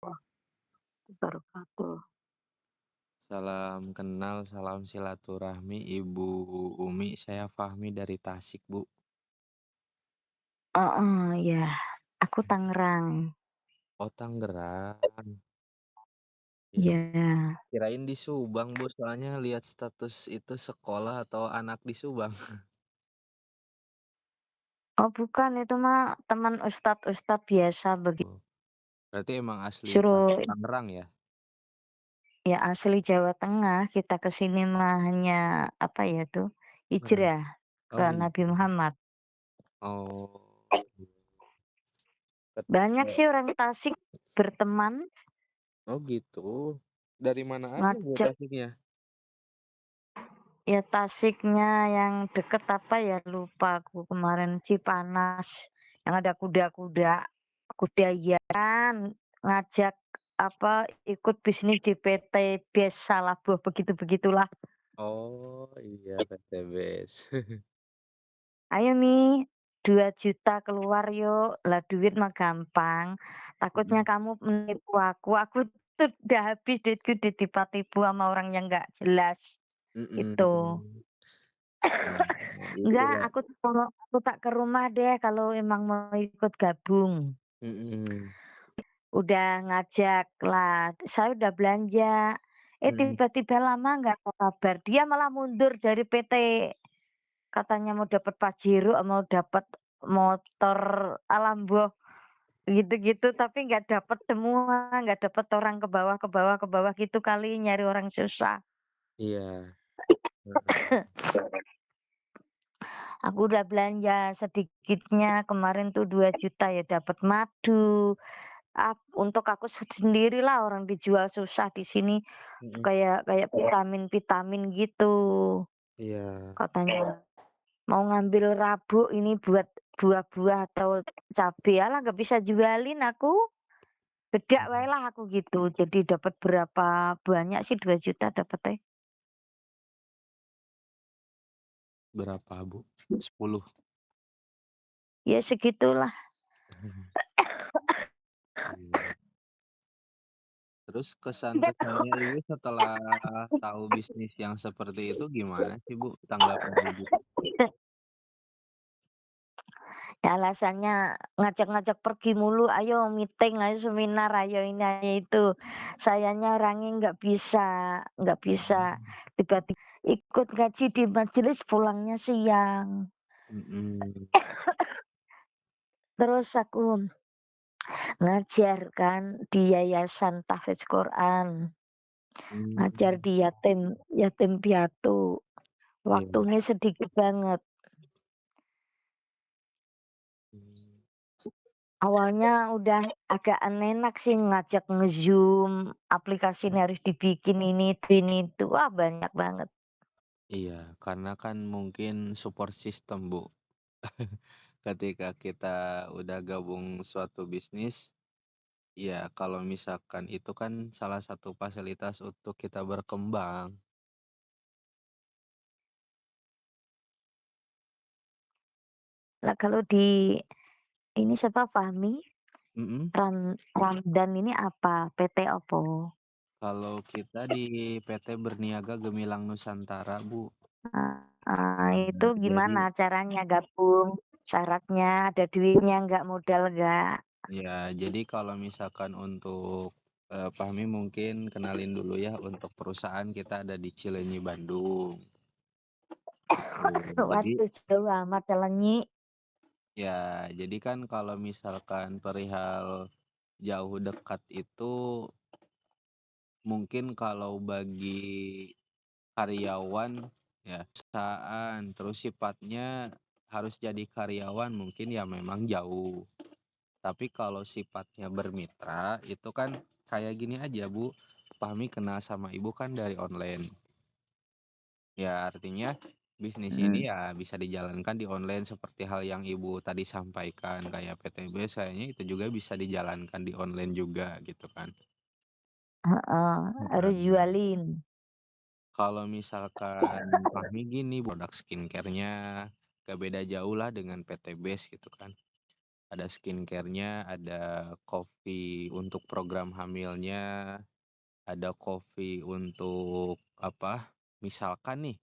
Wabarakatuh. Salam kenal, salam silaturahmi Ibu Umi, saya Fahmi dari Tasik, Bu. Heeh, iya. Aku Tangerang. Oh, Tangerang. Iya, Iya. kirain di Subang, Bu, soalnya lihat status itu sekolah atau anak di Subang. Oh bukan, itu mah teman ustad-ustad biasa Oh, berarti emang asli suruh Tangerang ya? ya asli Jawa Tengah, kita ke sini mah hanya, apa ya tuh, Heeh. hijrah ke Oh, Nabi gitu. Muhammad. Oh, iya. Banyak sih orang Tasik berteman, Oh, gitu. Dari mana aja, Bu, ngajak Tasiknya? ya Tasiknya yang deket apa ya, lupa aku kemarin, Cipanas, yang ada kuda-kuda, kudayan, ngajak apa, ikut bisnis di PT Biasa Labuh, begitu-begitulah. Oh, iya, PTBS. "Ayo Mi, 2 juta keluar yuk." Lah duit mah gampang, takutnya Mhm. kamu menipu aku tuh udah habis duitku ditipu-tipu sama orang yang nggak jelas, itu. Mhm. Nah, "Enggak, itulah. aku tak ke rumah deh kalau emang mau ikut gabung." Mhm. Udah ngajak, lah saya udah belanja, Mhm. tiba-tiba lama nggak ada kabar, dia malah mundur dari PT. Katanya mau dapat Pajero, mau dapat motor Alambo, gitu-gitu, tapi nggak dapat semua, nggak dapat, orang ke bawah gitu kali, nyari orang susah. Iya, heeh. Aku udah belanja sedikitnya kemarin tuh 2 juta ya, dapat madu, untuk aku sendirilah, orang dijual susah di sini, Mhm. kayak kayak vitamin-vitamin gitu. Iya. Katanya mau ngambil rabuk ini buat buah-buah atau cabe, alah nggak bisa jualin aku, bedak wae Mhm. lah aku gitu. Jadi dapat berapa banyak sih, 2 juta dapatnya? Berapa, Bu? 10? Ya segitulah. Iya. Terus kesan-kesannya Ibu setelah tahu bisnis yang seperti itu gimana sih, Bu, tanggapan Ibu? Ya alasannya ngajak-ngajak pergi mulu, "Ayo meeting, ayo seminar, ayo ini, ayo itu." Sayanya orangnya nggak bisa Mhm. tiba-tiba ikut ngaji di majelis pulangnya siang. Mhm. Terus aku ngajar kan di yayasan tahfidz Quran, ngajar Mmm. di yatim yatim piatu, Iya. waktunya sedikit banget. Mmm. Awalnya udah agak enak sih ngajak nge-Zoom, aplikasi ini harus dibikin ini itu, wah banyak banget. Iya, karena kan mungkin support system, Bu. Ketika kita udah gabung suatu bisnis, ya kalau misalkan itu kan salah satu fasilitas untuk kita berkembang. Lah kalau di ini siapa, Fahmi, Mhm. Ramdan ini apa, PT opo? Kalau kita di PT Berniaga Gemilang Nusantara, Bu. Itu gimana Jadi caranya gabung? Syaratnya, ada duitnya nggak, modal nggak? jadi kalau misalkan untuk, Fahmi mungkin kenalin dulu ya, untuk perusahaan kita ada di Cileunyi, Bandung, gitu. Jadi Waduh jauh amat Cilenyi. jadi kan kalau misalkan perihal jauh dekat itu mungkin kalau bagi karyawan ya perusahaan, terus sifatnya harus jadi karyawan mungkin ya memang jauh. Tapi kalau sifatnya bermitra itu kan kayak gini aja, Bu, Fahmi kenal sama Ibu kan dari online. Ya artinya bisnis ini Mmm, ya bisa dijalankan di online seperti hal yang Ibu tadi sampaikan kayak PTBS kayaknya itu juga bisa dijalankan di online juga gitu kan. heeh, harus Heeh. jualin. Kalau misalkan Fahmi gini produk skincare-nya gak beda jauh lah dengan PTBS gitu kan. Ada skincare-nya, ada coffee untuk program hamilnya, ada coffee untuk apa, misalkan nih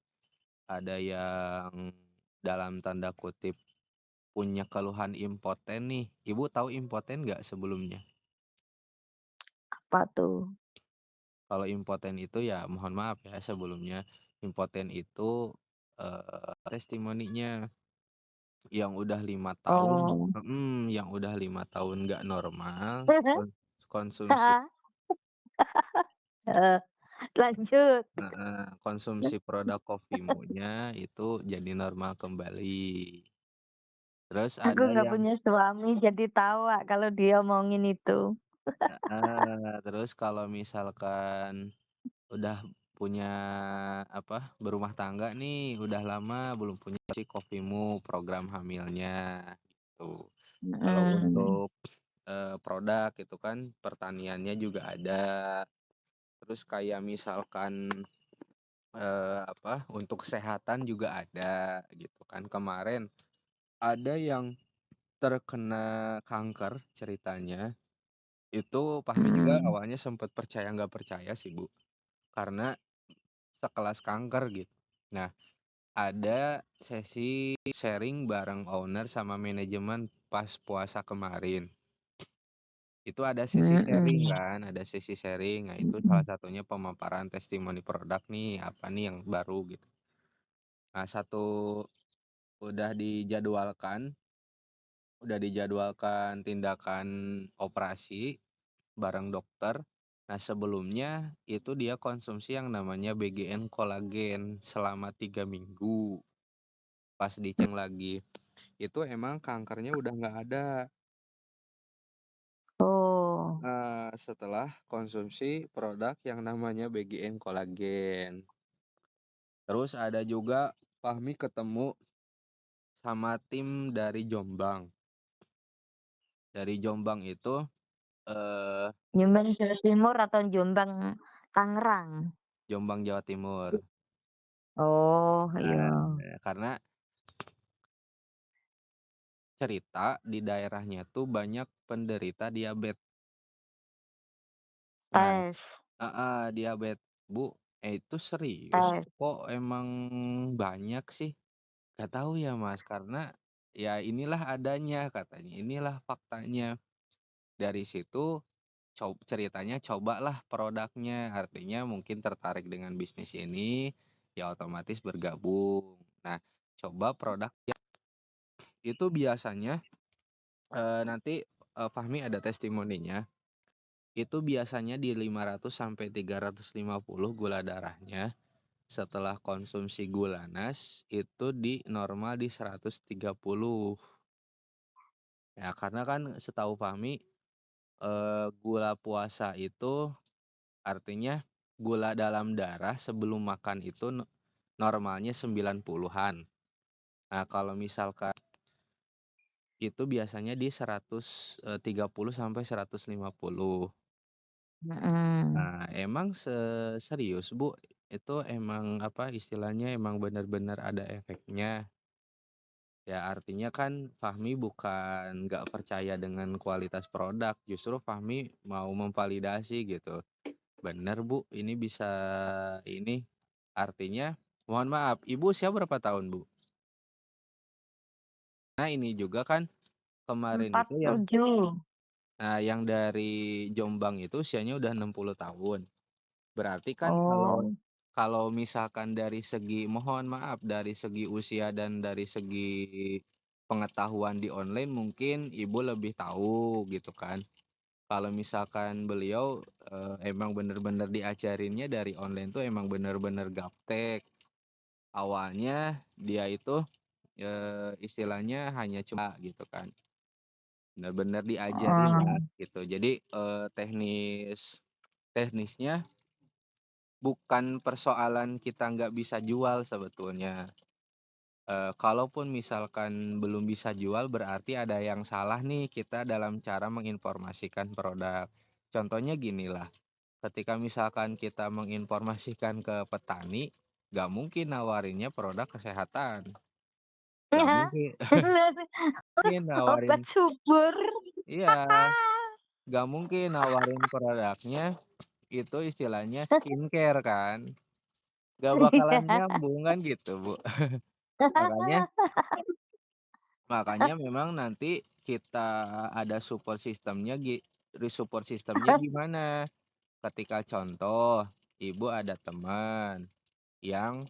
ada yang dalam tanda kutip punya keluhan impoten nih. Ibu tahu impoten nggak sebelumnya? Apa tuh? Kalau impoten itu ya mohon maaf ya sebelumnya, impoten itu, testimoninya yang udah 5 tahun Oh. yang udah 5 tahun nggak normal, kon konsumsi Heeh, lanjut. konsumsi produk Coffeemo-nya itu jadi normal kembali. Terus Aku ada nggak yang punya suami jadi tahu, Kak, kalau dia omongin itu. terus kalau misalkan udah punya apa, berumah tangga nih, udah lama belum punya si Coffeemo program hamilnya, gitu. Kalau Mhm, untuk, produk itu kan pertaniannya juga ada, terus kayak misalkan, apa, untuk kesehatan juga ada, gitu kan. Kemarin ada yang terkena kanker ceritanya, itu Fahmi juga mhm, awalnya sempet percaya nggak percaya sih, Bu, karena sekelas kanker gitu. Nah, ada sesi sharing bareng owner sama manajemen pas puasa kemarin. Itu ada sesi sharing mhm, kan, ada sesi sharing. Nah, itu salah mhm, satunya pemaparan testimoni produk nih, apa nih yang baru gitu. Nah, udah dijadwalkan tindakan operasi bareng dokter. Nah, sebelumnya itu dia konsumsi yang namanya BGN kolagen selama 3 minggu. Pas dicek lagi, itu emang kankernya udah nggak ada, oh, setelah konsumsi produk yang namanya BGN kolagen. Terus ada juga Fahmi ketemu sama tim dari Jombang. Dari Jombang itu, eee, Jombang Jawa Timur atau Jombang Tangerang? Jombang, Jawa Timur. Oh, Nah, iya, karena cerita di daerahnya tuh banyak penderita diabetes. Nah tes diabetes, Bu, itu serius tes, kok emang banyak sih? "Nggak tahu ya Mas, karena ya inilah adanya," katanya, "inilah faktanya." Dari situ ceritanya cobalah produknya, artinya mungkin tertarik dengan bisnis ini, ya otomatis bergabung. Nah, coba produk itu biasanya, nanti, Fahmi ada testimoninya, itu biasanya di 500 sampai 350 gula darahnya, setelah konsumsi Gulanas itu di normal di 130. Ya karena kan setahu Fahmi, gula puasa itu artinya gula dalam darah sebelum makan itu normalnya 90-an. Nah, kalau misalkan itu biasanya di 130 sampai 150. mhm, Nah, emang serius, Bu, itu emang apa istilahnya, emang benar-benar ada efeknya. Ya artinya kan Fahmi bukan nggak percaya dengan kualitas produk, justru Fahmi mau memvalidasi gitu. Bener Bu, ini bisa ini, artinya mohon maaf, Ibu usia berapa tahun, Bu? Nah ini juga kan kemarin itu yang 47. yang dari Jombang itu usianya udah 60 tahun. Berarti kan kalau Oh, kalau misalkan dari segi mohon maaf, dari segi usia dan dari segi pengetahuan di online mungkin Ibu lebih tahu gitu kan. Kalau misalkan beliau, emang bener-bener diajarinnya dari online tuh emang bener-bener gaptek. Awalnya dia itu, istilahnya hanya cuma gitu kan, bener-bener diajarin lah heeh, gitu. Jadi, teknisnya bukan persoalan kita nggak bisa jual sebetulnya, kalaupun misalkan belum bisa jual berarti ada yang salah nih kita dalam cara menginformasikan produk. Contohnya ginilah, ketika misalkan kita menginformasikan ke petani, nggak mungkin nawarinnya produk kesehatan. nggak mungkin mungkin nawarin Obat subur. iya, nggak mungkin nawarin produknya itu istilahnya skincare kan, nggak bakalan Iya. nyambung kan gitu, Bu. Makanya makanya memang nanti kita ada support sistemnya gimana, ketika contoh, Ibu ada teman yang,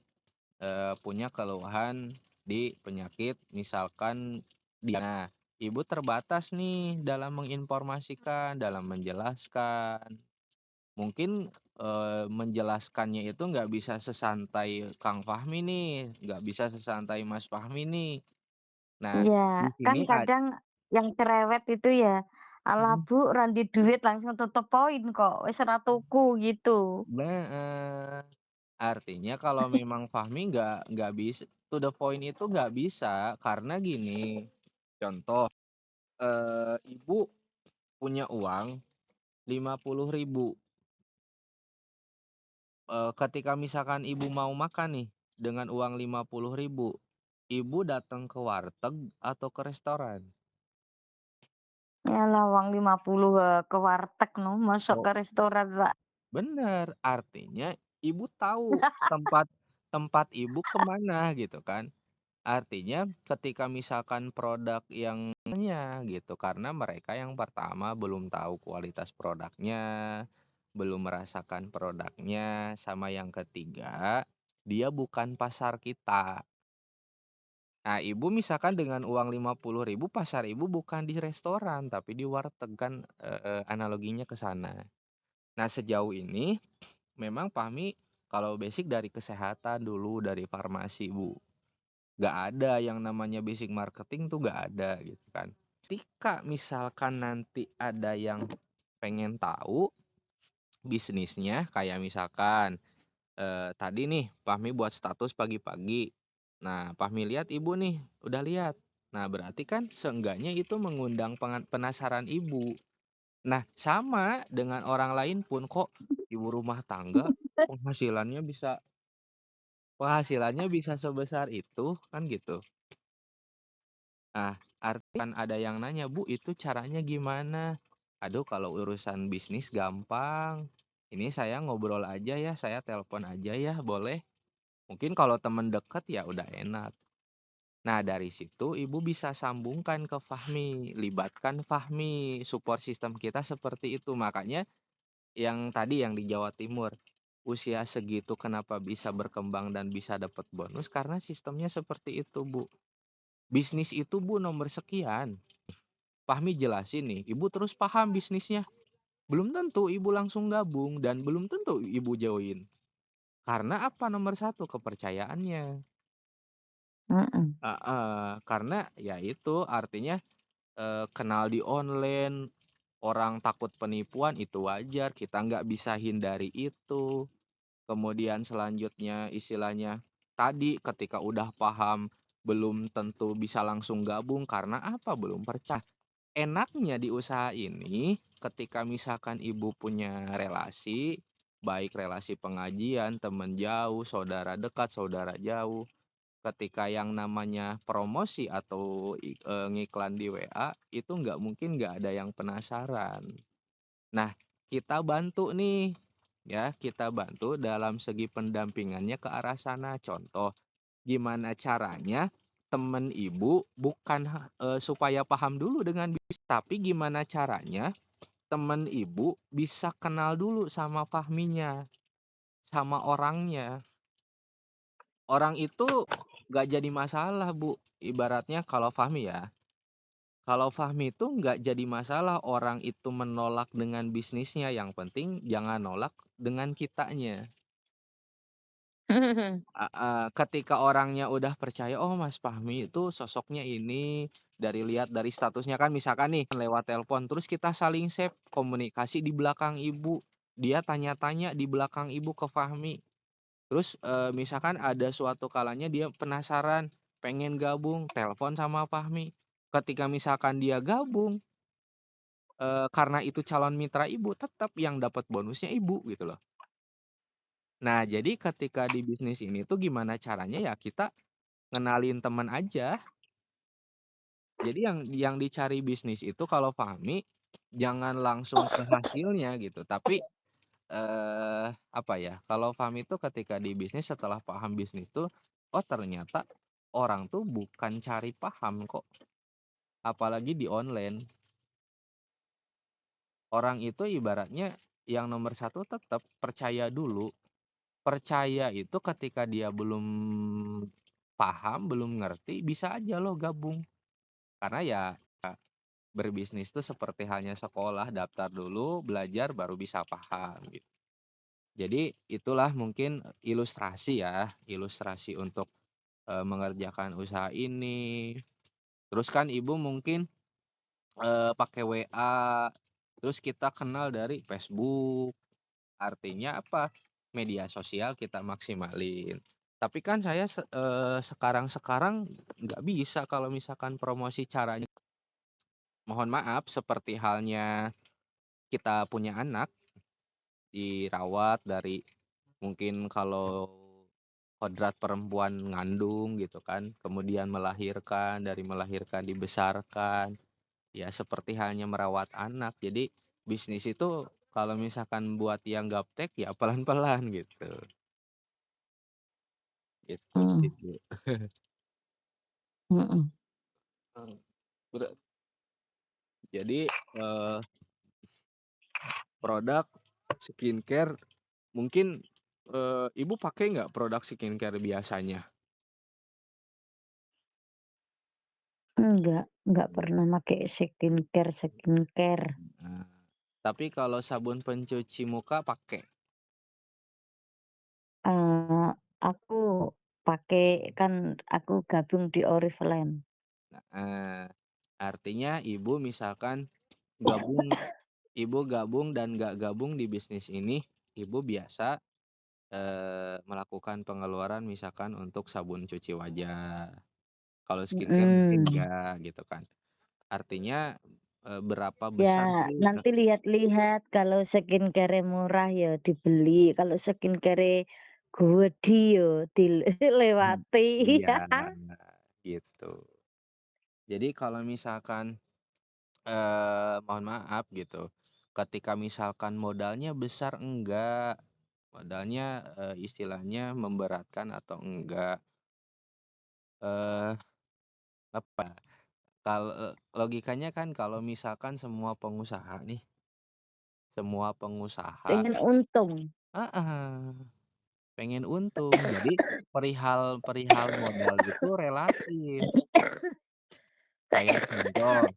punya keluhan di penyakit misalkan nah, Ibu terbatas nih dalam menginformasikan, dalam menjelaskan. Mungkin, menjelaskannya itu nggak bisa sesantai Kang Fahmi nih, nggak bisa sesantai Mas Fahmi nih. Nah, Iya, di kan sini kadang yang cerewet itu ya, "Alah mhm, Bu, ranti duit langsung tutup poin kok, wis ora tuku," gitu. bener. Artinya kalau memang Fahmi nggak bisa to the point itu nggak bisa, karena gini, contoh, Ibu punya uang 50.000, ketika misalkan Ibu mau makan nih dengan uang 50.000, Ibu datang ke warteg atau ke restoran? Yalah uang 50 ke warteg no, mosok Oh, ke restoran Kak. bener, artinya Ibu tahu tempat tempat Ibu kemana gitu kan. Artinya ketika misalkan produk yang gitu, karena mereka yang pertama belum tahu kualitas produknya, belum merasakan produknya, sama yang ketiga, dia bukan pasar kita. Nah, Ibu misalkan dengan uang 50.000 pasar Ibu bukan di restoran, tapi di warteg kan, analoginya ke sana. Nah, sejauh ini memang Fahmi kalau basic dari kesehatan dulu, dari farmasi, Bu. Nggak ada yang namanya basic marketing tuh nggak ada gitu kan. Ketika misalkan nanti ada yang pengen tahu bisnisnya kayak misalkan, tadi nih Fahmi buat status pagi-pagi. Nah, Fahmi lihat Ibu nih, udah lihat. Nah, berarti kan seenggaknya itu mengundang penasaran Ibu. Nah, sama dengan orang lain pun, kok ibu rumah tangga penghasilannya bisa penghasilannya bisa sebesar itu, kan gitu. Nah, kan ada yang nanya, "Bu, itu caranya gimana?" "Aduh, kalau urusan bisnis gampang. Ini saya ngobrol aja ya, saya telepon aja ya, boleh?" Mungkin kalau temen deket ya udah enak. Nah, dari situ Ibu bisa sambungkan ke Fahmi, libatkan Fahmi, support system kita seperti itu. Makanya yang tadi yang di Jawa Timur, usia segitu kenapa bisa berkembang dan bisa dapat bonus, karena sistemnya seperti itu, Bu. Bisnis itu, Bu, nomor sekian. Fahmi jelasin nih, Ibu terus paham bisnisnya. Belum tentu Ibu langsung gabung dan belum tentu Ibu join. Karena apa nomor satu? Kepercayaannya. Mhm. Karena ya itu artinya, kenal di online, orang takut penipuan itu wajar, kita nggak bisa hindari itu. Kemudian selanjutnya istilahnya tadi ketika udah paham, belum tentu bisa langsung gabung karena apa? Belum percaya. Enaknya di usaha ini, ketika misalkan Ibu punya relasi, baik relasi pengajian, teman jauh, saudara dekat, saudara jauh, ketika yang namanya promosi atau ngiklan di WA, itu nggak mungkin nggak ada yang penasaran. Nah, kita bantu nih, ya, kita bantu dalam segi pendampingannya ke arah sana. Contoh, gimana caranya temen Ibu bukan, supaya paham dulu dengan bisnis, tapi gimana caranya temen Ibu bisa kenal dulu sama Fahminya, sama orangnya. Orang itu nggak jadi masalah, Bu, ibaratnya kalau Fahmi ya, kalau Fahmi itu nggak jadi masalah orang itu menolak dengan bisnisnya, yang penting jangan nolak dengan kitanya. Ketika orangnya udah percaya, "Oh, Mas Fahmi itu sosoknya ini," lihat dari statusnya kan misalkan nih lewat telepon, terus kita saling save komunikasi di belakang Ibu, dia tanya-tanya di belakang Ibu ke Fahmi, terus, misalkan ada suatu kalanya dia penasaran, pengen gabung, telepon sama Fahmi. Ketika misalkan dia gabung, karena itu calon mitra Ibu, tetap yang dapat bonusnya Ibu, gitu loh. Nah, jadi ketika di bisnis ini tuh gimana caranya ya kita ngenalin teman aja, Jadi yang dicari bisnis itu kalau Fahmi, jangan langsung ke hasilnya gitu, tapi, apa ya, kalau Fahmi itu ketika di bisnis setelah paham bisnis tuh, oh ternyata orang tuh bukan cari paham kok, apalagi di online. Orang itu ibaratnya yang nomor satu tetap percaya dulu. Percaya itu ketika dia belum paham, belum ngerti, bisa aja lo gabung. Karena ya berbisnis tuh seperti halnya sekolah, daftar dulu, belajar, baru bisa paham gitu. Jadi itulah mungkin ilustrasi ya, ilustrasi untuk, mengerjakan usaha ini. Terus kan Ibu mungkin, pakai WA, terus kita kenal dari Facebook. Artinya apa, media sosial kita maksimalin. Tapi kan saya sekarang-sekarang nggak bisa kalau misalkan promosi caranya mohon maaf seperti halnya kita punya anak, dirawat dari mungkin kalau kodrat perempuan ngandung gitu kan, kemudian melahirkan, dari melahirkan dibesarkan, ya seperti halnya merawat anak. Jadi bisnis itu kalau misalkan buat yang gaptek ya pelan-pelan gitu. Gitu sih, Mmm, Bu. mhm. Heeh. Bera jadi, produk skincare mungkin, Ibu pakai nggak produk skincare biasanya? Enggak pernah make skincare. Nah, tapi kalau sabun pencuci muka pakai? Eee, aku pakai kan aku gabung di Oriflame. Heeh. Artinya Ibu misalkan gabung Ibu gabung dan nggak gabung di bisnis ini, Ibu biasa, melakukan pengeluaran misalkan untuk sabun cuci wajah, kalau skincare mungkin Mhm. enggak gitu kan. Artinya, berapa Ya besar sih nanti lihat-lihat kalau skincare murah ya dibeli, kalau skincare gede yo dilewati. iya, gitu. Jadi kalau misalkan, mohon maaf gitu, ketika misalkan modalnya besar enggak, modalnya, istilahnya memberatkan atau enggak, eee, apa, logikanya kan kalau misalkan semua pengusaha nih, semua pengusaha Pengen untung. heeh, pengen untung. Jadi perihal perihal modal itu relatif. Kayak contoh,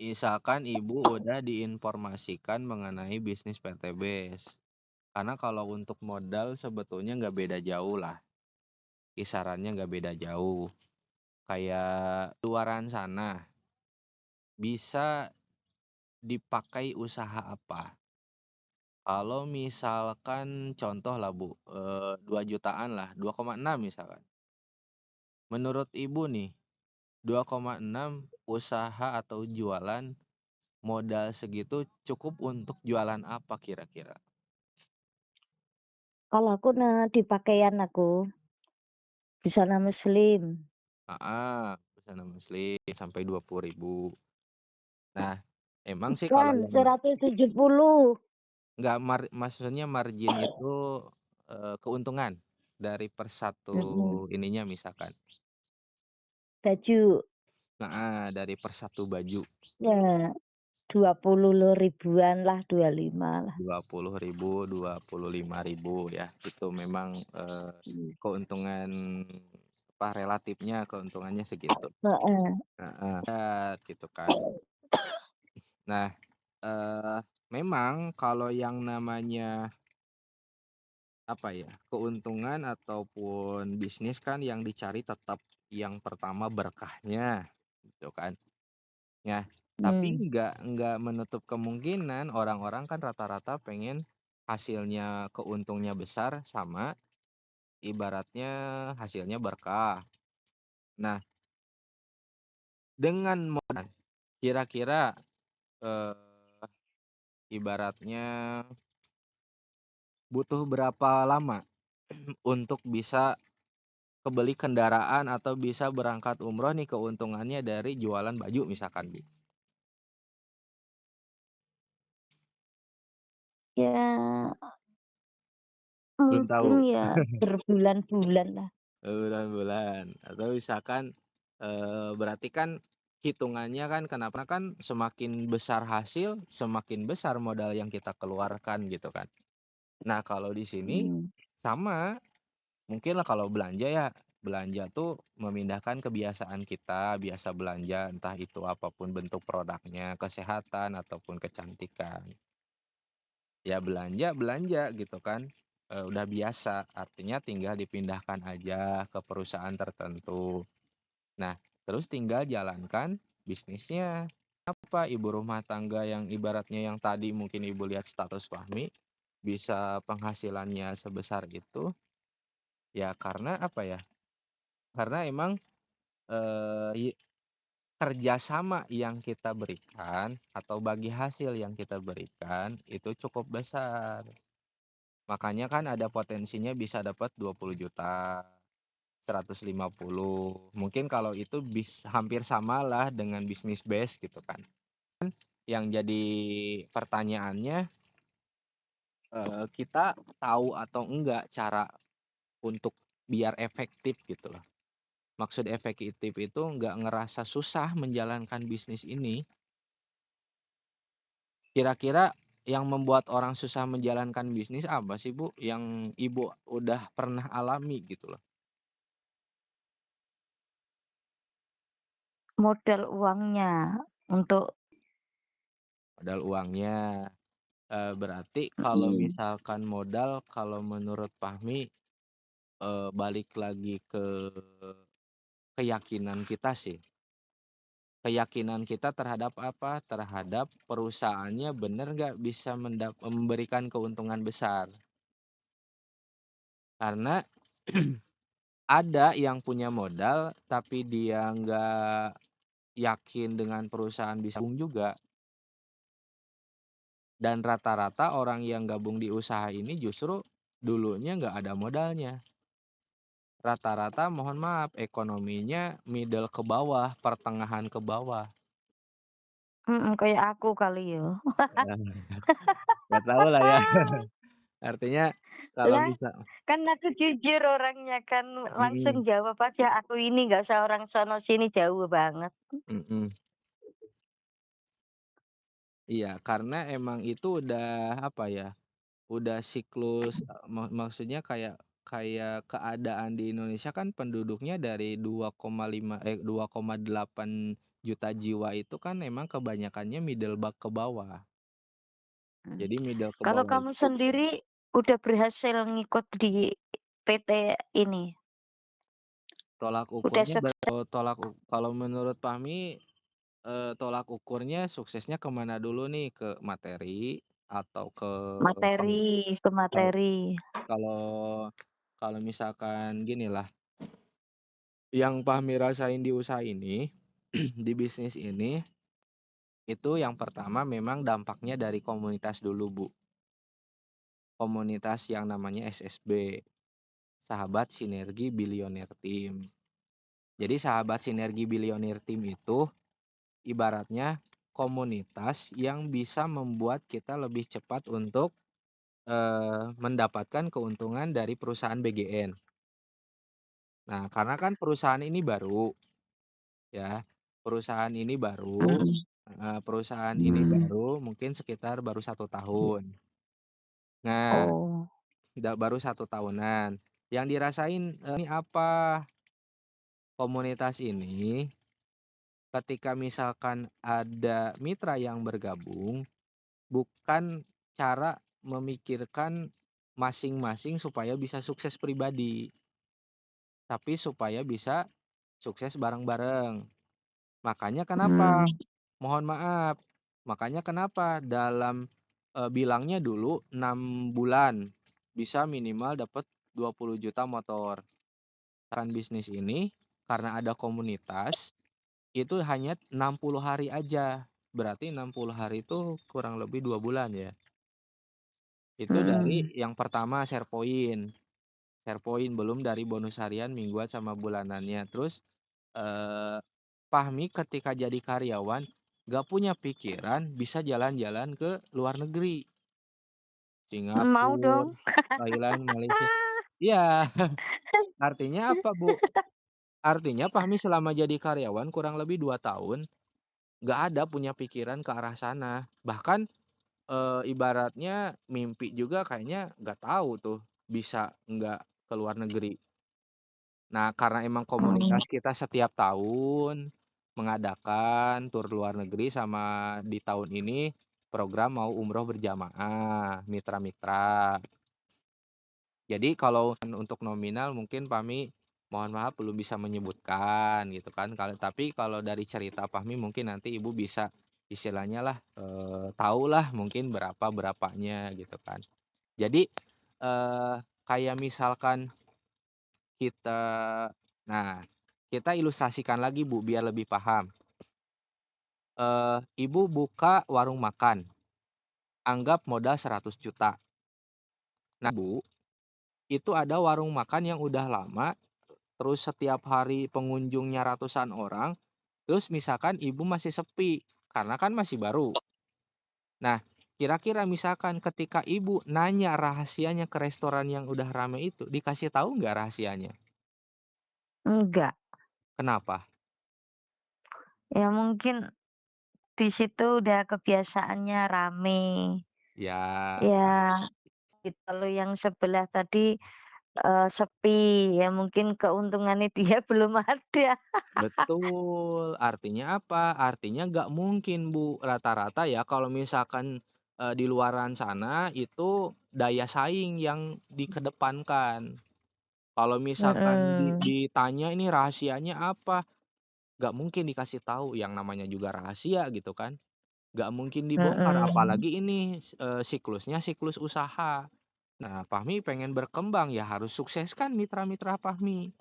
misalkan Ibu udah diinformasikan mengenai bisnis PTBS. Karena kalau untuk modal sebetulnya nggak beda jauh lah, kisarannya nggak beda jauh. Kayak luaran sana, bisa dipakai usaha apa? Kalau misalkan contoh lah Bu, 2 jutaan lah, 2,6 misalkan. Menurut Ibu nih, 2,6 usaha atau jualan modal segitu cukup untuk jualan apa kira-kira? Kalau aku nah di pakaian aku, busana muslim. Heeh, busana muslim sampai 20.000. Nah, emang sih kalau Bukan yang 170. nggak maksudnya margin itu, keuntungan dari per satu Mhm. ininya misalkan. Baju, Heeh, dari per satu baju ya 20 ribuan lah, 25 lah. 20.000, 25.000 ya. Itu memang, Mmm. keuntungan apa, relatifnya keuntungannya segitu. Heeh. Heeh, gitu kan. Nah, eee, memang kalau yang namanya, apa ya, keuntungan ataupun bisnis kan yang dicari tetap yang pertama berkahnya, gitu kan. Ya, tapi Mmm. nggak menutup kemungkinan orang-orang kan rata-rata pengen hasilnya keuntungnya besar sama ibaratnya hasilnya berkah. Nah, dengan kira-kira, eee, ibaratnya butuh berapa lama untuk bisa kebeli kendaraan atau bisa berangkat umroh nih keuntungannya dari jualan baju misalkan, Bu. Ya Belum mungkin tahu? ya berbulan-bulan lah. Bulan-bulan atau misalkan, berarti kan hitungannya kan kenapa kan semakin besar hasil, semakin besar modal yang kita keluarkan gitu kan. Nah kalau di sini Mmm, sama, mungkinlah kalau belanja ya, belanja tuh memindahkan kebiasaan kita biasa belanja entah itu apapun bentuk produknya, kesehatan ataupun kecantikan. Ya belanja belanja gitu kan, udah biasa artinya tinggal dipindahkan aja ke perusahaan tertentu. Nah, terus tinggal jalankan bisnisnya. Apa ibu rumah tangga yang ibaratnya yang tadi mungkin Ibu lihat status Fahmi, bisa penghasilannya sebesar itu, ya karena apa ya, karena emang, eee, kerja sama yang kita berikan atau bagi hasil yang kita berikan itu cukup besar. Makanya kan ada potensinya bisa dapat 20 juta, 150, mungkin kalau itu hampir samalah dengan bisnis base gitu kan. Yang jadi pertanyaannya, kita tahu atau enggak cara untuk biar efektif gitu loh. Maksud efektif itu nggak ngerasa susah menjalankan bisnis ini. Kira-kira yang membuat orang susah menjalankan bisnis apa sih, Bu, yang Ibu udah pernah alami gitu loh? modal uangnya untuk Modal uangnya, berarti kalau mhm, misalkan modal, kalau menurut Fahmi, balik lagi ke keyakinan kita sih. Keyakinan kita terhadap apa? Terhadap perusahaannya bener nggak bisa memberikan keuntungan besar. Karena ada yang punya modal, tapi dia nggak yakin dengan perusahaan bisa juga, dan rata-rata orang yang gabung di usaha ini justru dulunya nggak ada modalnya. Rata-rata mohon maaf ekonominya middle ke bawah, pertengahan ke bawah. kayak aku kali ya. Nggak tahu lah ya. Artinya kalau Lah, misal kan aku jujur orangnya kan, langsung mhm, jawab aja, "Aku ini," nggak usah orang sono sini jauh banget. mhm. Iya, karena emang itu udah apa ya, udah siklus, maksudnya kayak kayak keadaan di Indonesia kan penduduknya dari 2,8 juta jiwa itu kan emang kebanyakannya middle ke bawah. Mmm. Jadi middle ke Kalau bawah kamu sendiri udah berhasil ngikut di PT ini? tolak Udah ukurnya sukses kalau menurut Fahmi, tolak ukurnya suksesnya ke mana dulu nih? Ke materi atau ke peng materi, ke kalau materi? kalau kalau misalkan ginilah, yang Fahmi rasain di usaha ini, di bisnis ini, itu yang pertama memang dampaknya dari komunitas dulu, Bu. Komunitas yang namanya SSB, Sahabat Sinergi Billionaire Team. Jadi Sahabat Sinergi Billionaire Team itu ibaratnya komunitas yang bisa membuat kita lebih cepat untuk, mendapatkan keuntungan dari perusahaan BGN. Nah, karena kan perusahaan ini baru ya, perusahaan ini baru Mhm. heeh, perusahaan ini baru mungkin sekitar baru 1 tahun. Nah, Oh, baru 1 tahunan. Yang dirasain, ini apa, komunitas ini ketika misalkan ada mitra yang bergabung, bukan cara memikirkan masing-masing supaya bisa sukses pribadi, tapi supaya bisa sukses bareng-bareng. Makanya kenapa, mmm, mohon maaf, makanya kenapa dalam, bilangnya dulu 6 bulan bisa minimal dapat 20 juta motor. Kan bisnis ini karena ada komunitas, itu hanya 60 hari aja, berarti 60 hari itu kurang lebih 2 bulan ya. Itu dari mhm, yang pertama share point. share poin, belum dari bonus harian, mingguan, sama bulanannya. Terus, eee, Fahmi ketika jadi karyawan nggak punya pikiran bisa jalan-jalan ke luar negeri, Mau Singapura, dong. Thailand, Malaysia. Iya, artinya apa, Bu? Artinya Fahmi selama jadi karyawan kurang lebih 2 tahun, nggak ada punya pikiran ke arah sana. Bahkan, ibaratnya mimpi juga kayaknya nggak tahu tuh bisa nggak ke luar negeri. Nah, karena emang Mmm, komunitas kita setiap tahun mengadakan tur luar negeri, sama di tahun ini program mau umroh berjamaah, mitra-mitra. Jadi kalau untuk nominal mungkin Fahmi mohon maaf belum bisa menyebutkan gitu kan, tapi kalau dari cerita Fahmi mungkin nanti Ibu bisa istilahnya lah, tahulah mungkin berapanya gitu kan. Jadi, kayak misalkan kita nah, kita ilustrasikan lagi Bu, biar lebih paham. Ibu buka warung makan, anggap modal 100 juta. Nah Bu, itu ada warung makan yang udah lama, terus setiap hari pengunjungnya ratusan orang, terus misalkan Ibu masih sepi, karena kan masih baru. Nah, kira-kira misalkan ketika Ibu nanya rahasianya ke restoran yang udah rame itu, dikasih tahu nggak rahasianya? enggak, Kenapa? ya mungkin di situ udah kebiasaannya rame. Ya, Ya, gitu. Kalau yang sebelah tadi, sepi, ya mungkin keuntungannya dia belum ada. betul. Artinya apa? Artinya nggak mungkin, Bu, rata-rata ya kalau misalkan, di luaran sana itu daya saing yang dikedepankan. Kalau misalkan Mhm, ditanya ini rahasianya apa, nggak mungkin dikasih tahu, yang namanya juga rahasia gitu kan, nggak mungkin dibongkar, mhm, apalagi ini, siklusnya siklus usaha. Nah, Fahmi pengen berkembang, ya harus sukseskan mitra-mitra Fahmi.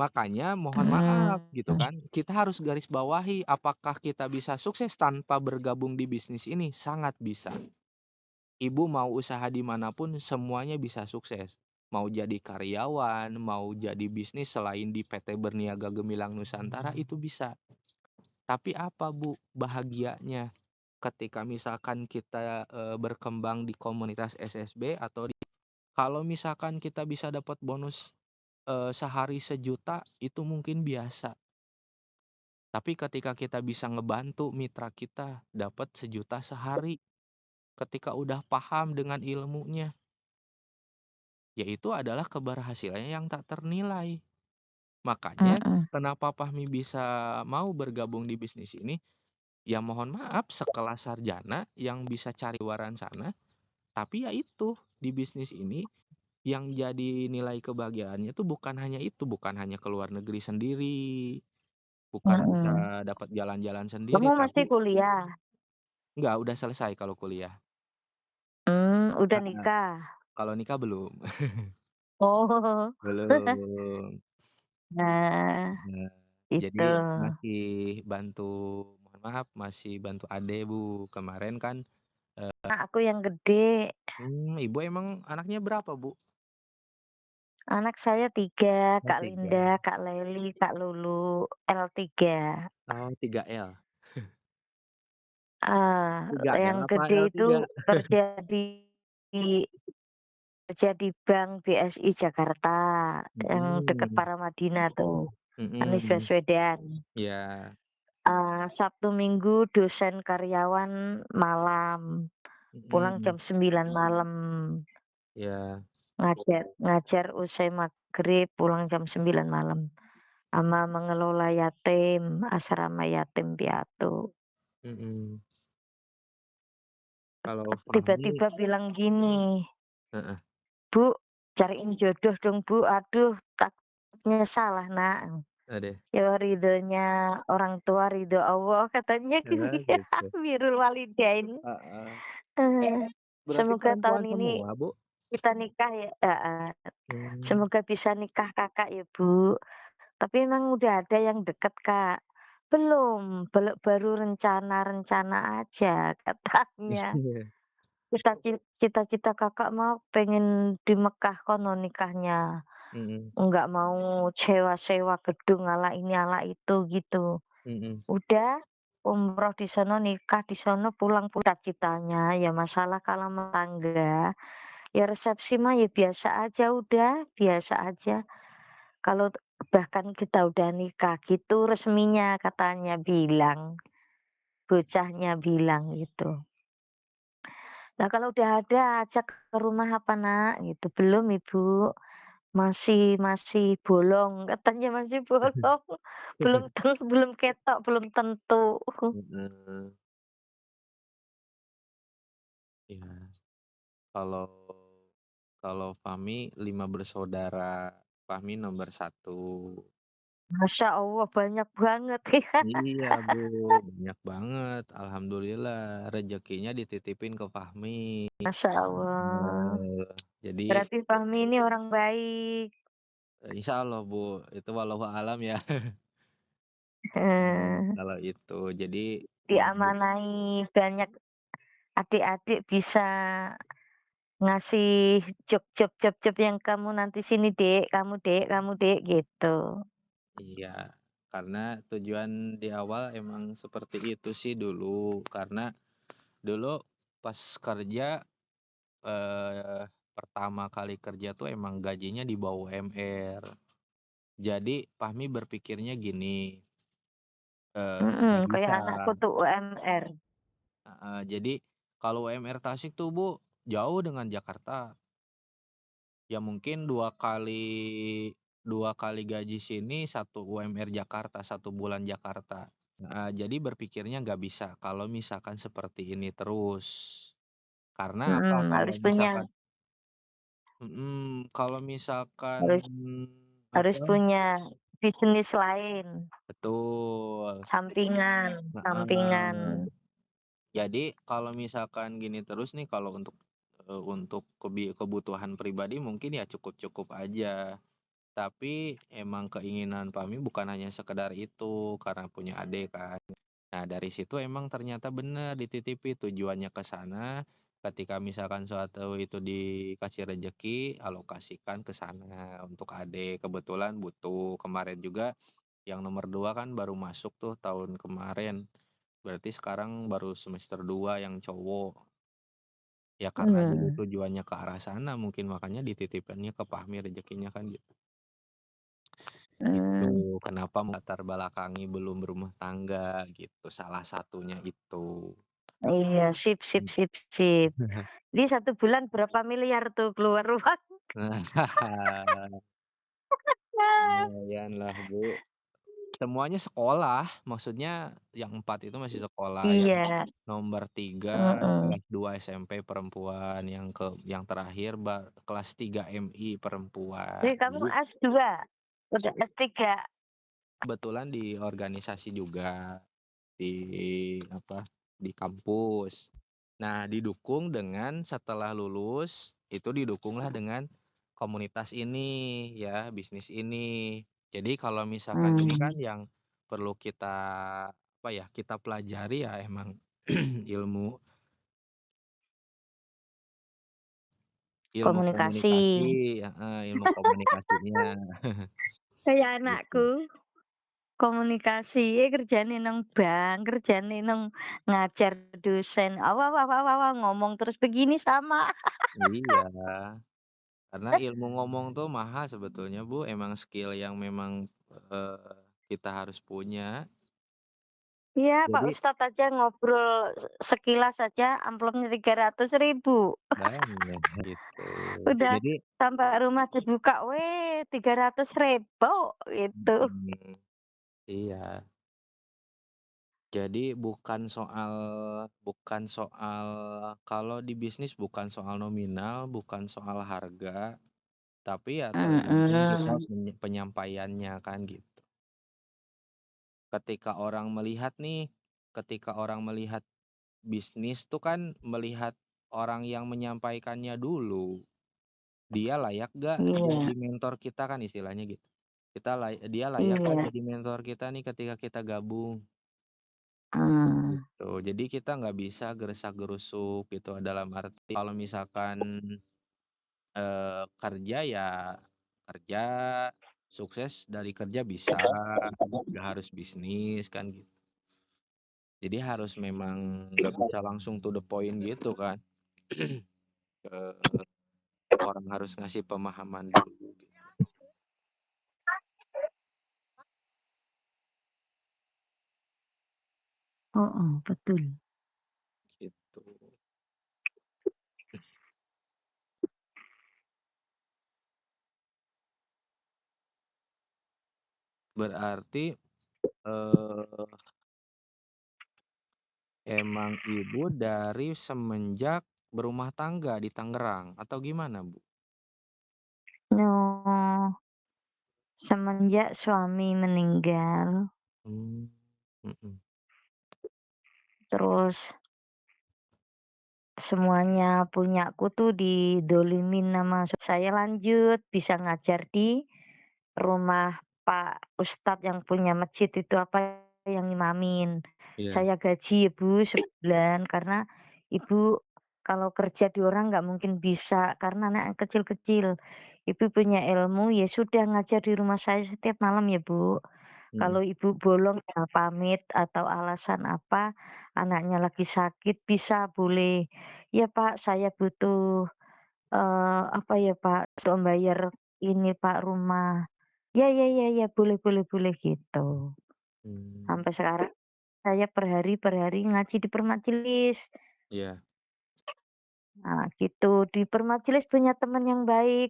Makanya mohon maaf gitu mhm, kan, kita harus garis bawahi apakah kita bisa sukses tanpa bergabung di bisnis ini? Sangat bisa. Ibu mau usaha di mana pun semuanya bisa sukses. Mau jadi karyawan, mau jadi bisnis selain di PT Berniaga Gemilang Nusantara itu bisa. Tapi apa Bu bahagianya ketika misalkan kita, berkembang di komunitas SSB atau kalau misalkan kita bisa dapat bonus, sehari 1 juta itu mungkin biasa. Tapi ketika kita bisa ngebantu mitra kita dapat 1 juta sehari, ketika udah paham dengan ilmunya, ya itu adalah keberhasilannya yang tak ternilai. Makanya mhm, kenapa Fahmi bisa mau bergabung di bisnis ini, ya mohon maaf sekelas sarjana yang bisa cari luaran sana, tapi ya itu, di bisnis ini yang jadi nilai kebahagiaannya tuh bukan hanya itu, bukan hanya ke luar negeri sendiri, bukan mhm. bisa dapat jalan-jalan sendiri, Kamu masih tapi kuliah? enggak, udah selesai kalau kuliah. Udah Heeh, nikah? kalau nikah belum. Oh, Belum. nah, Nah, jadi itu. masih bantu mohon maaf, masih bantu ade, Bu. Kemarin kan, Nah, aku yang gede, Ibu emang anaknya berapa, Bu? anak saya 3, Oh, Kak 3. Linda, Kak Leli, Kak Lulu, L3. Oh, 3L. Ah, 3L yang apa gede itu L3? kerja di kerja di Bank BSI Jakarta, yang dekat Mhm, Paramadina tuh, Anies mhm, Baswedan. iya, Sabtu Minggu dosen karyawan malam, pulang mhm, jam 9 malam, iya, ngajar ngajar usai maghrib, pulang jam 9 malam, sama mengelola yatim, asrama yatim piatu. mhm. Kalau Fahmi Tiba-tiba bilang gini, heeh, "Bu, cariin jodoh dong Bu, aduh takutnya salah Nak." ade, "Ya ridhonya orang tua, ridho Allah," katanya oh gitu. gitu, Birrul walidain. heeh. Eh, Berarti semoga perempuan tahun ini semua, Bu? kita nikah ya heeh, Mmm. semoga bisa nikah Kakak ya Bu. Tapi emang udah ada yang deket Kak? Belum, baru rencana-rencana aja katanya. cita-cita Kakak mah pengen di Mekah kono nikahnya, Mhm nggak mau sewa-sewa gedung ala ini ala itu gitu. mhm. Udah umroh di sono, nikah di sono, pulang cita-citanya. Ya masalah kalau rumah tangga, ya resepsi mah ya biasa aja udah, biasa aja. Kalau bahkan kita udah nikah gitu resminya katanya bilang, bocahnya bilang gitu. Nah kalau udah ada ajak ke rumah apa Nak? Gitu. "Belum Ibu, masih bolong," katanya, "masih bolong, belum ketok, belum tentu." Heeh, iya. Kalau kalau Fahmi 5 bersaudara, Fahmi nomor satu. Masya Allah banyak banget ya. Iya, Bu, banyak banget, alhamdulillah rezekinya dititipin ke Fahmi. Masya Allah. Jadi, Berarti Fahmi ini orang baik. insyaallah, Bu, itu wallahu alam ya. Heeh, Kalau itu, jadi ibu diamanai banyak adik-adik bisa ngasih job yang kamu nanti sini Dek, kamu Dek, gitu. iya, karena tujuan di awal emang seperti itu sih dulu, karena dulu pas kerja, pertama kali kerja tuh emang gajinya di bawah UMR. Jadi Fahmi berpikirnya gini, Mhm, nggak kayak bisa, anakku tuh UMR. heeh, jadi kalau UMR Tasik tuh, Bu, jauh dengan Jakarta. Ya mungkin 2 kali gaji sini, 1 UMR Jakarta, 1 bulan Jakarta. Heeh, jadi berpikirnya nggak bisa kalau misalkan seperti ini terus. Karena apa, Mhm, kalau harus punya misalkan kalau misalkan harus harus apa, punya bisnis lain, betul, sampingan. heeh. Jadi kalau misalkan gini terus nih, kalau untuk kebutuhan pribadi mungkin ya cukup-cukup aja. Tapi emang keinginan kami bukan hanya sekedar itu, karena punya adik kan. Nah, dari situ emang ternyata benar dititipi tujuannya ke sana, ketika misalkan suatu itu dikasih rezeki, alokasikan ke sana untuk adik, kebetulan butuh. Kemarin juga yang nomor 2 kan baru masuk tuh tahun kemarin, berarti sekarang baru semester 2 yang cowok. Ya karena dulu Mmm, tujuannya ke arah sana mungkin makanya dititipinnya ke Fahmi rezekinya kan gitu. Itu mmm, kenapa melatar belakangi belum berumah tangga gitu, salah satunya itu. iya, sip sip Mmm. sip sip. Ini 1 bulan berapa miliar tuh keluar uang? Lumayanlah, Bu. Semuanya sekolah, maksudnya yang 4 itu masih sekolah, yang Iya, nomor 3 mhm. kelas 2 SMP perempuan, yang terakhir kelas 3 MI perempuan. Jadi kamu Jadi S2? Udah S3? kebetulan di organisasi juga. Di apa, di kampus. Nah, didukung dengan setelah lulus, itu didukunglah dengan komunitas ini ya, bisnis ini. Jadi kalau misalkan ini Mmm, kan yang perlu kita, apa ya, kita pelajari ya emang ilmu ilmu komunikasi. komunikasi, heeh, ilmu komunikasinya, Kayak gitu. anakku, komunikasi, kerjane nang bank, kerjane nang ngajar dosen, ngomong terus begini sama. Iya. Karena ilmu ngomong tuh mahal sebetulnya, Bu, emang skill yang memang, kita harus punya. Iya, Pak Jadi Ustadz aja ngobrol sekilas aja amplopnya 300.000. banyak gitu. Udah Jadi sampai rumah dibuka, "Weh, 300.000," gitu. mhm, iya. Jadi bukan soal kalau di bisnis bukan soal nominal, bukan soal harga, tapi ya tergantung kita Mhm, penyampaiannya kan gitu. Ketika orang melihat nih, ketika orang melihat bisnis tuh kan melihat orang yang menyampaikannya dulu. Dia layak gak iya jadi mentor kita kan istilahnya gitu. Dia layak gak iya, jadi mentor kita nih ketika kita gabung. Mmm, gitu. Jadi kita nggak bisa geresak-gerusuk gitu, dalam arti kalau misalkan, kerja ya kerja, sukses dari kerja bisa, nggak harus bisnis kan gitu. Jadi harus memang nggak bisa langsung to the point gitu kan, eee, orang harus ngasih pemahaman dulu gitu. heeh, betul. Gitu. Berarti, eee, emang Ibu dari semenjak berumah tangga di Tangerang atau gimana, Bu? Oh, semenjak suami meninggal, Mmm, mhm, terus semuanya punyaku tuh didolimin sama saya lanjut bisa ngajar di rumah Pak Ustadz yang punya masjid itu, apa, yang ngimamin. iya, Saya gaji Ibu sebulan karena Ibu kalau kerja di orang nggak mungkin bisa karena anak kecil-kecil. Ibu punya ilmu, ya sudah ngajar di rumah saya setiap malam ya, Bu. mhm, Kalau Ibu bolong ya pamit atau alasan apa, anaknya lagi sakit bisa boleh, "Ya Pak, saya butuh, apa ya Pak, untuk membayar ini Pak, rumah." "Ya ya ya ya, boleh boleh boleh," gitu. mmm, Sampai sekarang saya per hari ngaji di permajelis. iya, Nah gitu, di permajelis punya teman yang baik,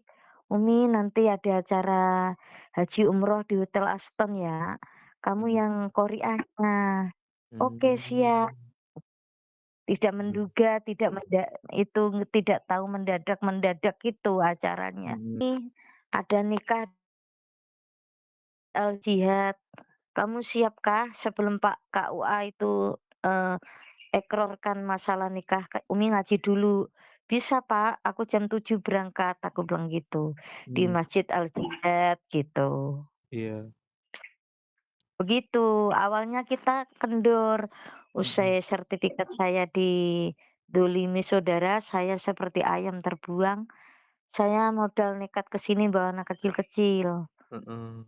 "Umi nanti ada acara haji umroh di Hotel Aston ya, kamu mhm, yang qoriahnya." "Oke siap." mmm, Tidak iya, menduga, tidak tahu mendadak-mendadak itu acaranya. mhm, Nih, ada nikah Al-Jihad, kamu siapkah sebelum Pak KUA itu, eee, ekrorkan masalah nikah, Umi ngaji dulu. "Bisa Pak, aku jam 7 berangkat," aku bilang gitu, "di mmm, Masjid Al-Jihad," gitu. iya, Begitu, awalnya kita kendor, mhm, usai sertifikat saya didolimi saudara, saya seperti ayam terbuang, saya modal nekat ke sini bawa anak kecil-kecil. heeh,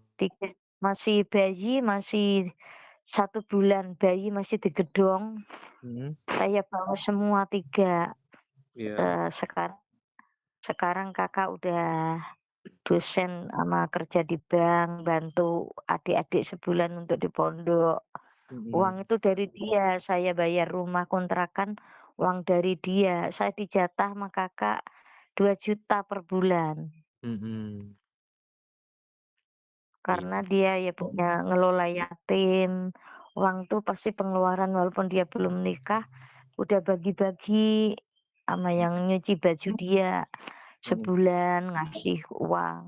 Masih bayi, masih 1 bulan, bayi masih digedong, mhm, saya bawa semua 3. iya, Sekarang sekarang Kakak udah dosen sama kerja di bank, bantu adik-adik sebulan untuk di pondok. Uang mhm, itu dari dia, saya bayar rumah kontrakan, uang dari dia. Saya dijatah sama Kakak 2 juta per bulan. mhm, Karena iya, dia ya punya ngelola yatim, uang tuh pasti pengeluaran walaupun dia belum nikah, udah bagi-bagi sama yang nyuci baju dia, mhm, sebulan ngasih uang.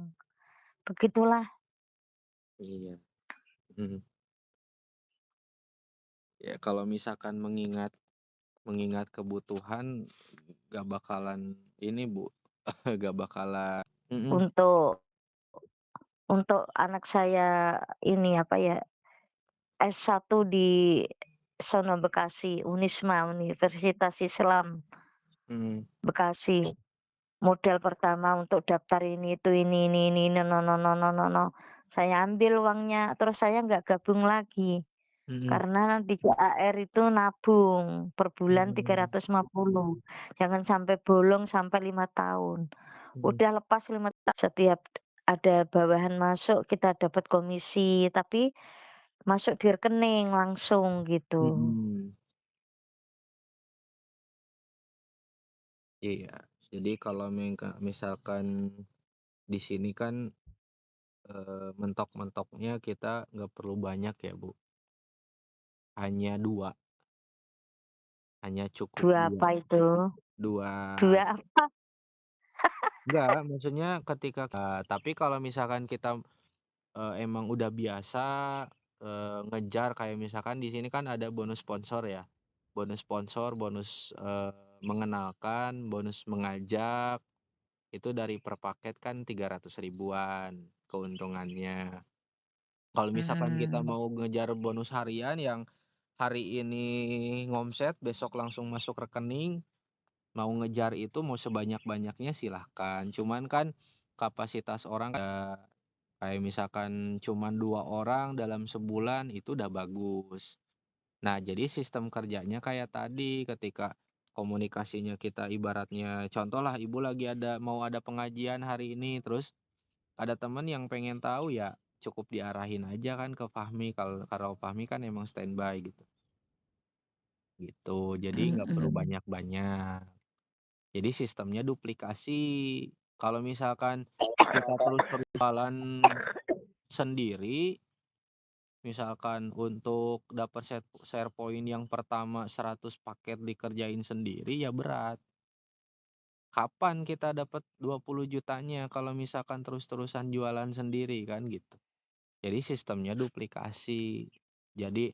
Begitulah, iya, mhm. Ya kalau misalkan mengingat mengingat kebutuhan, nggak bakalan ini, Bu, nggak bakalan mhm, untuk anak saya ini, apa ya, S1 di sono Bekasi, Unisma, Universitas Islam mhm, Bekasi. Modal pertama untuk daftar ini, no no no no no no no. Saya ambil uangnya, terus saya nggak gabung lagi, mhm, karena di CAR itu nabung, per bulan tiga mmm, ratus lima puluh. Jangan sampai bolong sampai 5 tahun. mhm, Udah lepas 5 tahun, setiap ada bawahan masuk kita dapat komisi, tapi masuk di rekening langsung gitu. mhm, iya. Jadi kalau misalkan di sini kan, mentok-mentoknya kita nggak perlu banyak ya, Bu, hanya 2, hanya cukup 2 2, apa itu? 2. 2 apa? Enggak, maksudnya ketika tapi kalau misalkan kita, emang udah biasa, ngejar kayak misalkan di sini kan ada bonus sponsor ya, bonus sponsor, bonus, mengenalkan, bonus mengajak, itu dari per paket kan 300 ribuan keuntungannya. Kalau misalkan kita Mmm, mau ngejar bonus harian yang hari ini ngomset, besok langsung masuk rekening, mau ngejar itu mau sebanyak-banyaknya silahkan. Cuman kan kapasitas orang kayak misalkan cuman 2 orang dalam sebulan itu udah bagus. Nah, jadi sistem kerjanya kayak tadi, ketika komunikasinya kita ibaratnya contohlah ibu lagi mau ada pengajian hari ini, terus ada temen yang pengen tahu ya cukup diarahin aja kan ke Fahmi, kalau Fahmi kan emang standby gitu. Jadi nggak perlu Mhm. banyak-banyak. Jadi sistemnya duplikasi. Kalau misalkan kita terus-terus jualan sendiri, misalkan untuk dapat share point yang pertama 100 paket dikerjain sendiri ya berat. Kapan kita dapat 20 jutanya kalau misalkan terus-terusan jualan sendiri kan gitu. Jadi sistemnya duplikasi. Jadi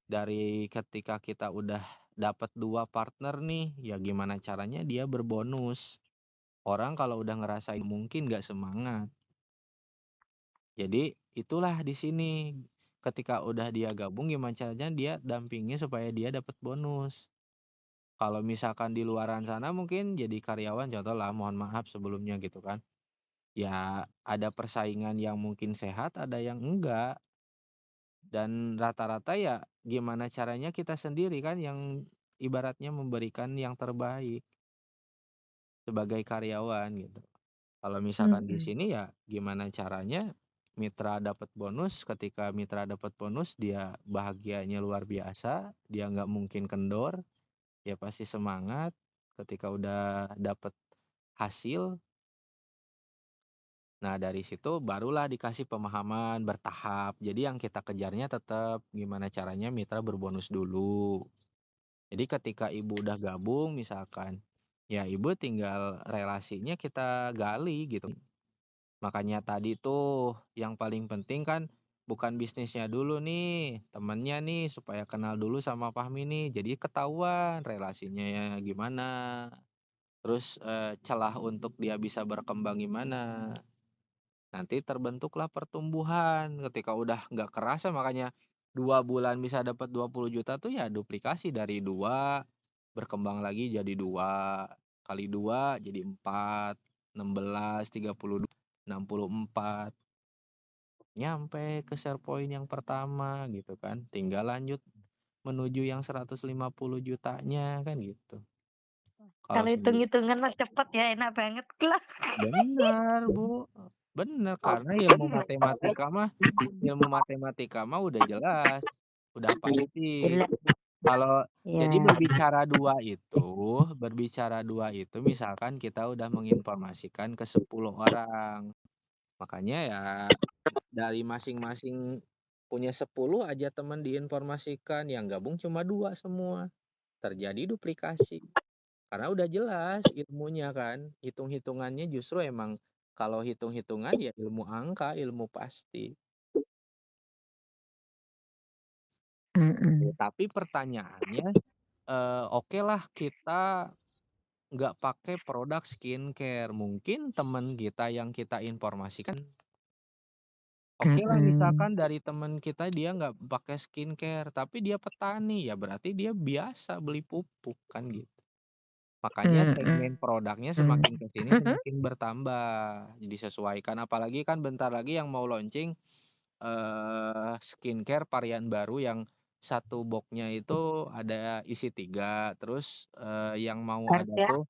dari ketika kita udah dapat 2 partner nih, ya gimana caranya dia berbonus. Orang kalau udah ngerasain mungkin nggak semangat. Jadi itulah di sini, ketika udah dia gabung gimana caranya dia dampingi supaya dia dapat bonus. Kalau misalkan di luaran sana mungkin jadi karyawan contohlah, mohon maaf sebelumnya gitu kan, ya ada persaingan yang mungkin sehat, ada yang enggak, dan rata-rata ya gimana caranya kita sendiri kan yang ibaratnya memberikan yang terbaik sebagai karyawan gitu. Kalau misalkan di Mhm. sini ya gimana caranya mitra dapat bonus, ketika mitra dapat bonus dia bahagianya luar biasa, dia nggak mungkin kendor, ya pasti semangat, ketika udah dapat hasil, nah dari situ barulah dikasih pemahaman bertahap. Jadi yang kita kejarnya tetap gimana caranya mitra berbonus dulu. Jadi ketika ibu udah gabung misalkan, ya ibu tinggal relasinya kita gali gitu. Makanya tadi tuh yang paling penting kan bukan bisnisnya dulu nih, temennya nih supaya kenal dulu sama Fahmi nih. Jadi ketahuan relasinya ya gimana, terus, celah untuk dia bisa berkembang gimana. Nanti terbentuklah pertumbuhan, ketika udah nggak kerasa makanya 2 bulan bisa dapat 20 juta tuh ya duplikasi dari 2 berkembang lagi jadi 2 kali 2 jadi 4, 16, 32, 64, nyampe ke share point yang pertama gitu kan, tinggal lanjut menuju yang 150 jutanya kan gitu. Kalau Kalau sendiri hitung-hitungan mah cepet ya, enak banget lah. bener, Bu, bener karena ilmu matematika mah udah jelas, udah pasti. Jelek. Kalau jadi Ya. berbicara dua itu misalkan kita udah menginformasikan ke 10 orang, makanya ya dari masing-masing punya 10 aja teman diinformasikan, yang gabung cuma 2 semua, terjadi duplikasi. Karena udah jelas ilmunya kan, hitung-hitungannya justru emang kalau hitung-hitungan ya ilmu angka, ilmu pasti. Mhm. Tapi pertanyaannya, okelah kita nggak pakai produk skincare, mungkin teman kita yang kita informasikan okelah Mhm. misalkan dari teman kita dia nggak pakai skincare, tapi dia petani, ya berarti dia biasa beli pupuk kan gitu. Makanya segmen Mhm. produknya semakin ke sini semakin bertambah, disesuaikan apalagi kan bentar lagi yang mau launching, skincare varian baru yang satu boxnya itu ada isi 3 terus, yang mau ada Harga tuh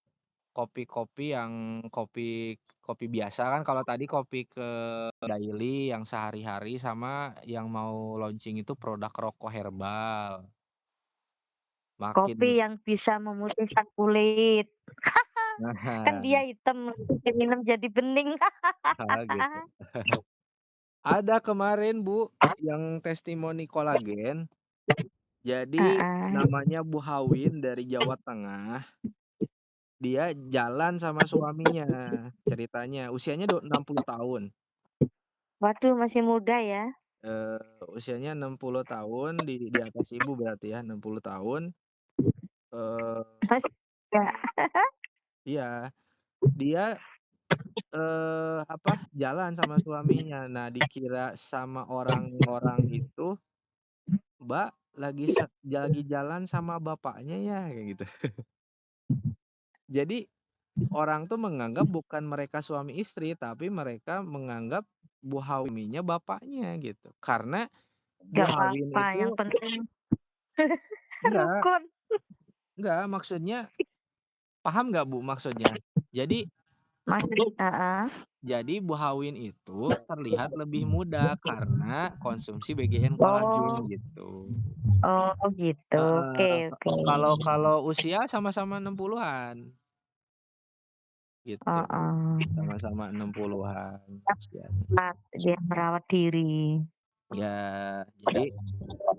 kopi-kopi yang kopi kopi biasa kan kalau tadi kopi daily yang sehari-hari sama yang mau launching itu produk rokok herbal. kopi Makin yang bisa memutihkan kulit. Kan nah, dia hitam, diminum jadi bening. gitu. Ada kemarin Bu, yang testimoni kolagen, jadi Heeh. namanya Bu Hawin dari Jawa Tengah, dia jalan sama suaminya, ceritanya usianya 60 tahun, Waduh, masih muda ya? usianya 60 tahun di atas ibu berarti ya, 60 tahun, eee, Masih muda. iya, dia, jalan sama suaminya. Nah dikira sama orang-orang itu, "Mbak lagi jalan sama bapaknya ya, kayak gitu. Jadi orang tuh menganggap bukan mereka suami istri, tapi mereka menganggap Bu Hawiminya bapaknya gitu. Karena Bu Nggak Hawin apa-apa, yang itu penting enggak rukun. enggak, maksudnya paham nggak Bu maksudnya? Jadi Heeh. jadi Bu Hawin itu terlihat lebih muda karena konsumsi BGN kolagen Oh gitu. oh gitu, oke Heeh, oke. kalau kalau usia sama-sama 60-an gitu, Heeh. sama-sama 60-an usia. Tepat, dia merawat diri. Ya, jadi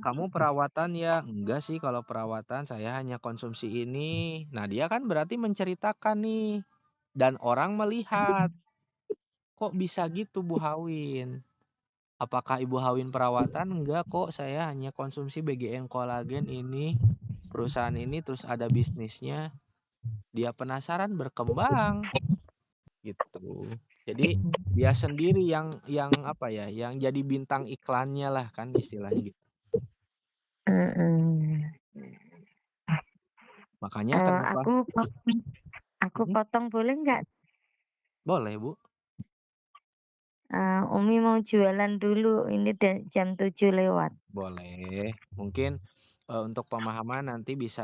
kamu perawatan ya? Enggak sih kalau perawatan saya hanya konsumsi ini. Nah, dia kan berarti menceritakan nih dan orang melihat, "Kok bisa gitu Bu Hawin? Apakah Ibu Hawin perawatan? Enggak kok, saya hanya konsumsi BGN kolagen ini, perusahaan ini terus ada bisnisnya." Dia penasaran berkembang gitu. Jadi dia sendiri yang apa ya, yang jadi bintang iklannya lah kan istilahnya gitu. Mhm. Makanya kenapa Aku mhm, potong boleh nggak? boleh Bu, Umi mau jualan dulu, ini jam 7 lewat. boleh. Mungkin, untuk pemahaman nanti bisa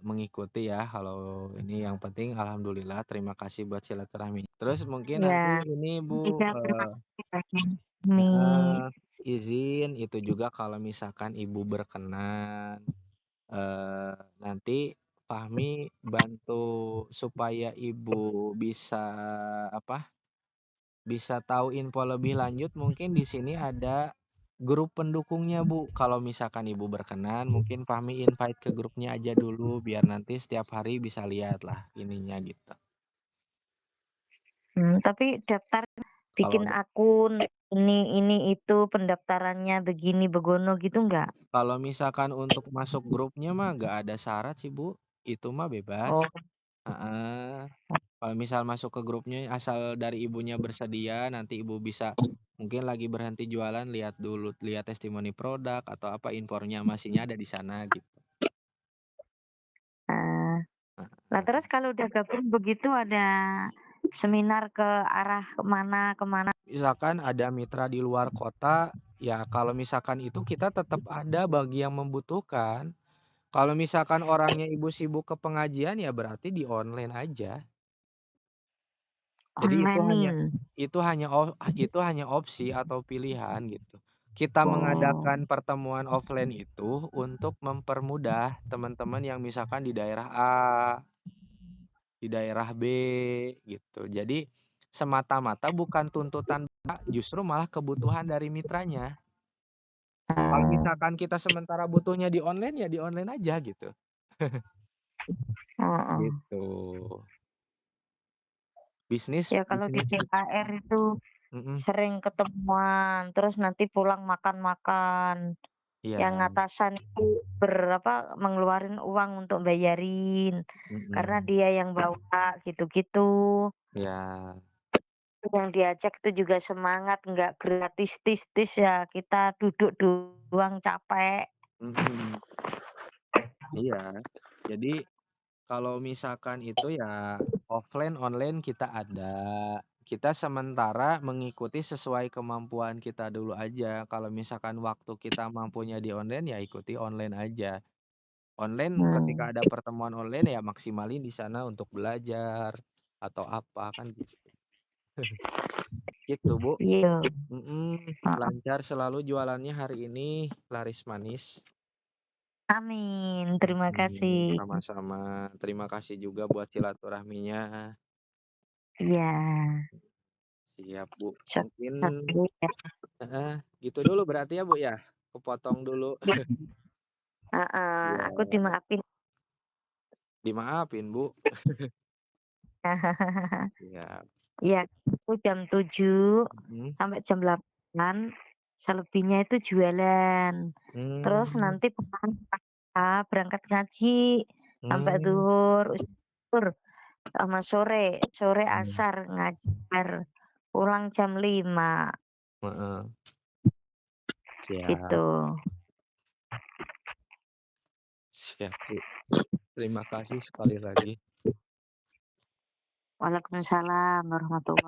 mengikuti ya kalau ini yang penting alhamdulillah terima kasih buat silaturahmi. Terus mungkin nanti Ya, ini Bu, juga terima kasih banyak heeh, nih. izin itu juga kalau misalkan Ibu berkenan, nanti Fahmi bantu supaya Ibu bisa apa, bisa tahu info lebih lanjut mungkin di sini ada grup pendukungnya, Bu. Kalau misalkan Ibu berkenan mungkin Fahmi invite ke grupnya aja dulu biar nanti setiap hari bisa lihat lah ininya gitu. Tapi daftar Kalau bikin akun, ini itu, pendaftarannya begini begono gitu nggak? kalau misalkan untuk masuk grupnya mah nggak ada syarat sih, Bu. Itu mah bebas. Oh, Heeh. Kalau misal masuk ke grupnya asal dari ibunya bersedia, nanti ibu bisa mungkin lagi berhenti jualan, lihat dulu, lihat testimoni produk atau apa informasinya ada di sana gitu. eee, lah Heeh. terus kalau udah gabung begitu ada seminar ke arah ke mana? Misalkan ada mitra di luar kota, ya kalau misalkan itu kita tetap ada bagi yang membutuhkan. Kalau misalkan orangnya ibu sibuk ke pengajian, ya berarti di online aja. Jadi Online-in? itu hanya opsi atau pilihan gitu. Kita Oh, mengadakan pertemuan offline itu untuk mempermudah teman-teman yang misalkan di daerah A, di daerah B gitu. Jadi semata-mata bukan tuntutan A, justru malah kebutuhan dari mitranya. Kalau eee, misalkan kita sementara butuhnya di online, ya di online aja gitu. heeh. Gitu. Bisnis Ya kalau di bisnis TKR itu mhm, sering ketemuan, terus nanti pulang makan-makan. Yang iya, atasan itu mengeluarin uang untuk bayarin, karena mhm, dia yang bawa, gitu-gitu. iya, Yang diajak itu juga semangat, nggak gratis tis-tis ya, kita duduk doang capek. mhm. Iya. Jadi, kalau misalkan itu ya offline, online kita ada. Kita sementara mengikuti sesuai kemampuan kita dulu aja. Kalau misalkan waktu kita mampunya di online, ya ikuti online aja. Online Hmm, ketika ada pertemuan online ya maksimalin di sana untuk belajar atau apa, kan gitu. Gitu, Bu. iya, Mhm, heeh. lancar selalu jualannya hari ini, laris manis. Amin, terima Mhm, kasih. sama-sama. Terima kasih juga buat silaturahminya. Iya, Siap, Bu. Mungkin sukses dulu ya. heeh, gitu dulu berarti ya, Bu, ya? Kepotong dulu. Heeh, aku Iya, dimaafin. dimaafin, Bu. Iya, Iya, aku jam 7 mhm, sampai jam 8, selebihnya itu jualan. Terus mmm, nanti pulang berangkat ngaji sampai mmm, zuhur, zuhur sama sore, sore mmm, asar ngajar, pulang jam 5 heeh, gitu. siap. Siap, Bu. Terima kasih sekali lagi. Waalaikumsalam warahmatullahi